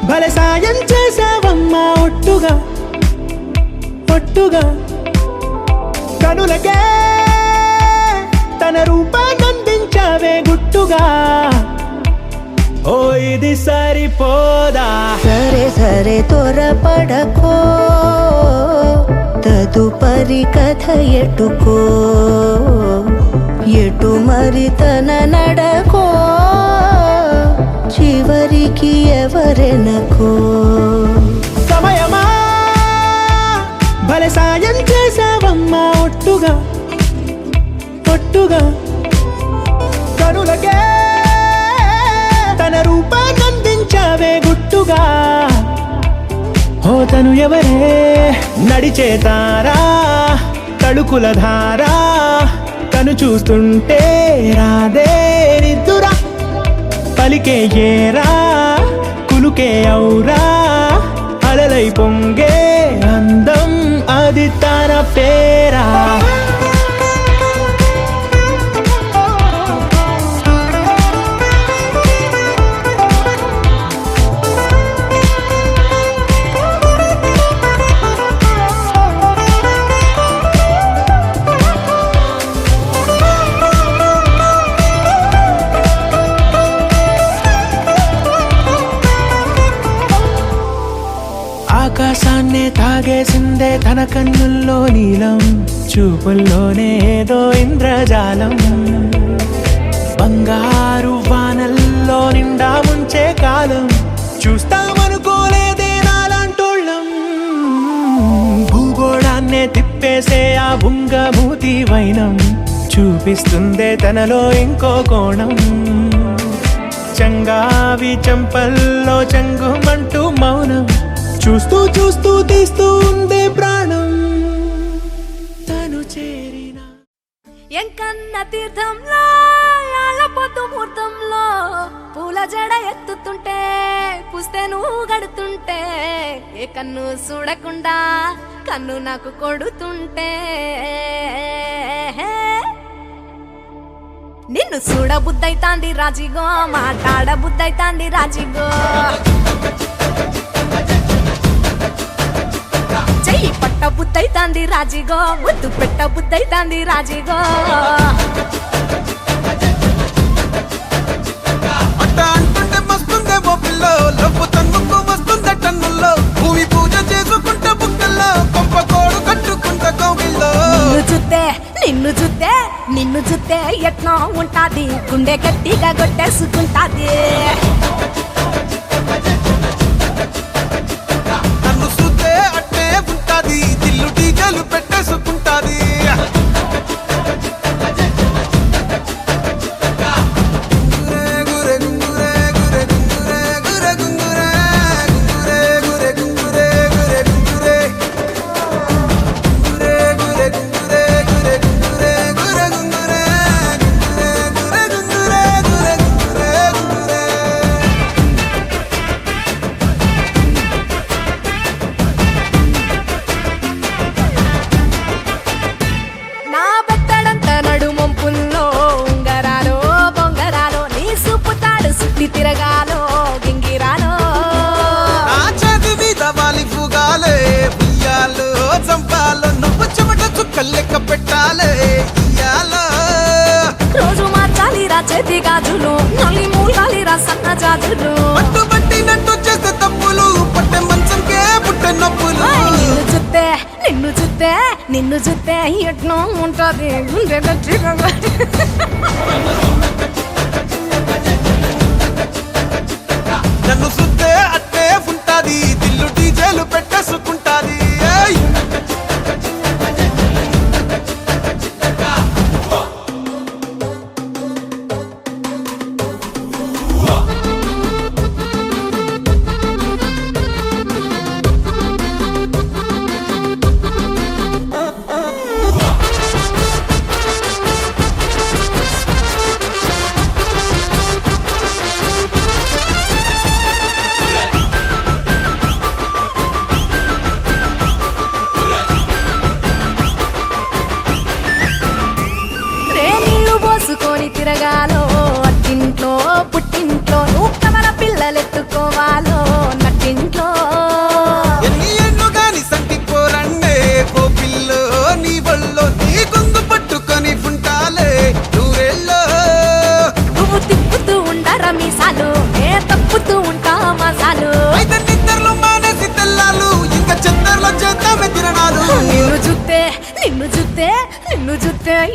Speaker 8: భలే సాయం చేసావమ్మా ఒట్టుగా ఒట్టుగా కనులకే తన రూపాన్నందించావే గుట్టుగా ఓ ఇది సరిపోదా
Speaker 7: సరే సరే త్వరపడకో తదుపరి కథ ఎటుకో ఎటు మరి తన నడకో చివరికి ఎవరెనకో
Speaker 8: సమయమా భలే సాయం చేసావమ్మా ఒట్టుగా ఒట్టుగా కనులకే తన రూపాన్నందించావే గుట్టుగా ఓ తను ఎవరే నడిచే తారా తళుకుల ధారా కను చూస్తుంటే రాదే నిద్దురా పలికే ఏరా కులుకే ఔరా అలలై పొంగే అందం అది తన పేరా ఆకాశాన్నే తాగేసిందే తన కన్నుల్లో నీలం చూపుల్లోనే ఏదో ఇంద్రజాలం బంగారు వానల్లో నిండా ముంచే కాలం చూస్తామనుకోలేదే నాలాంటోళ్ళం భూగోళాన్నే తిప్పేసే ఆ బుంగమూతి వైనం చూపిస్తుందే తనలో ఇంకో కోణం చంగావి చంపల్లో చంగుమంటూ మౌనం చూస్తూ చూస్తూ తీస్తూ ఉందే ప్రాణం తను చేరిన
Speaker 2: ఎంకన్న తీర్థంలో పొద్దు ముహూర్తంలో పూల జడ ఎత్తుతుంటే పుస్తే నువ్వు గడుతుంటే ఏ కన్ను చూడకుండా కన్ను నాకు కొడుతుంటే నిన్ను చూడ బుద్ధైతాంది రాజిగో మాట్లాడ బుద్ధైతాంది రాజిగో చెయ్యి పట్ట బుద్ధైతాంది రాజిగో ముద్దు పెట్ట బుద్ధైతాంది రాజిగో
Speaker 9: అట్ట అంటుంటే మస్తుందే ఓ పిల్లో లవ్వు తన్నుకు వస్తుందే టన్నుల్లో భూమి పూజ చేసుకుంటే బుక్కల్లో గొప్ప కోడు కట్టుకుంటే కోవిల్లో
Speaker 2: నిన్ను చూస్తే ఎట్లా ఉంటాది గుండె గట్టిగా కొట్టేసుకుంటాది
Speaker 9: నన్ను చూస్తే అట్టే ఉంటాది దిల్లు డీజలు పెట్టేసుకుంటాది
Speaker 2: తిరగాలో గింగిరాలో
Speaker 9: నా చేతి మీద వాలి పుగాలే ఉయ్యాలో చంపాలో నువ్వు చెమట చుక్కలు లెక్క పెట్టాలే ఇయ్యాలో
Speaker 2: రోజు మార్చాలి రా చేతి గాజులు నల్లి మూలాలి రా సన్న జాజులు
Speaker 9: పట్టు పట్టినట్టు చేస్తే తప్పులు పట్టే మంచంకే పుట్టే నొప్పులు
Speaker 2: నిన్ను చూస్తే ఎట్నో ఉంటది గుండె గట్టిగా
Speaker 9: నన్ను సుత్తే అట్టే ఉంటాది దిల్లు డీజేలు పెట్టేసుకుంటాది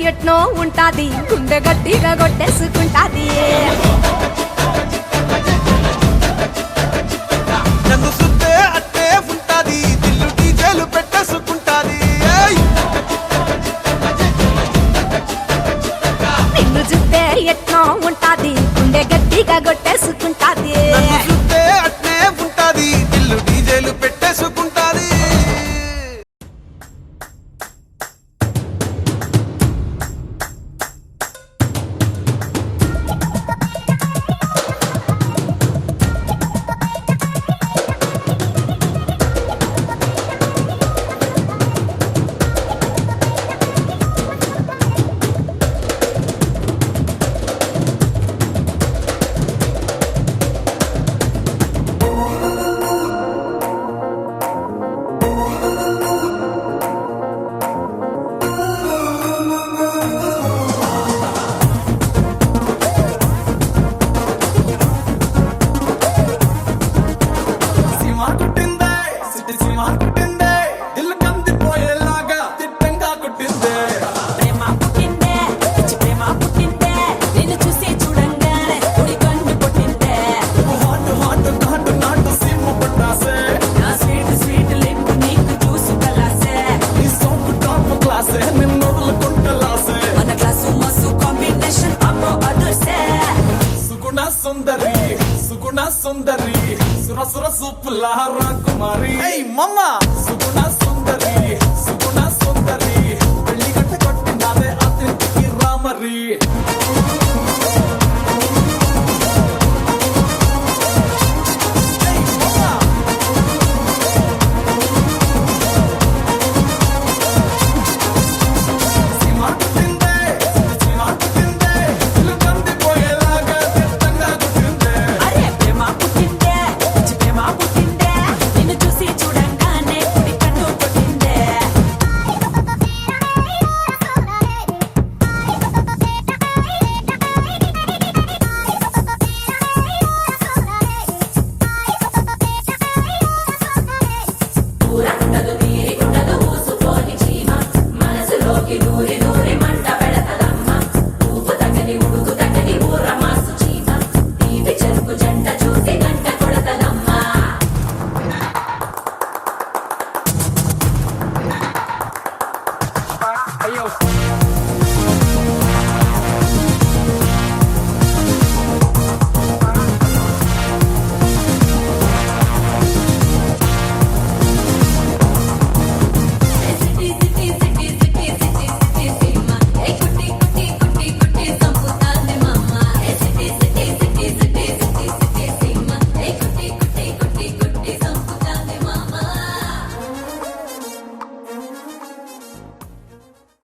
Speaker 2: ఎట్నో ఉంటాది గుండె గట్టిగా కొట్టేసుకుంటాది
Speaker 9: నన్ను సుత్తే అట్టే ఉంటాది దిల్లు డీజేలు పెట్టేసుకుంటాది
Speaker 2: నిన్ను చూస్తే ఎట్నో ఉంటాది గుండె గట్టిగా కొట్టేసుకుంటాది
Speaker 9: నన్ను సుత్తే అట్టే ఉంటాది దిల్లు డీజేలు పెట్టేసుకుంటాది సుగుణ సుందరి సుర సుర సూపుల రాకుమారి మమ్మ సుగుణ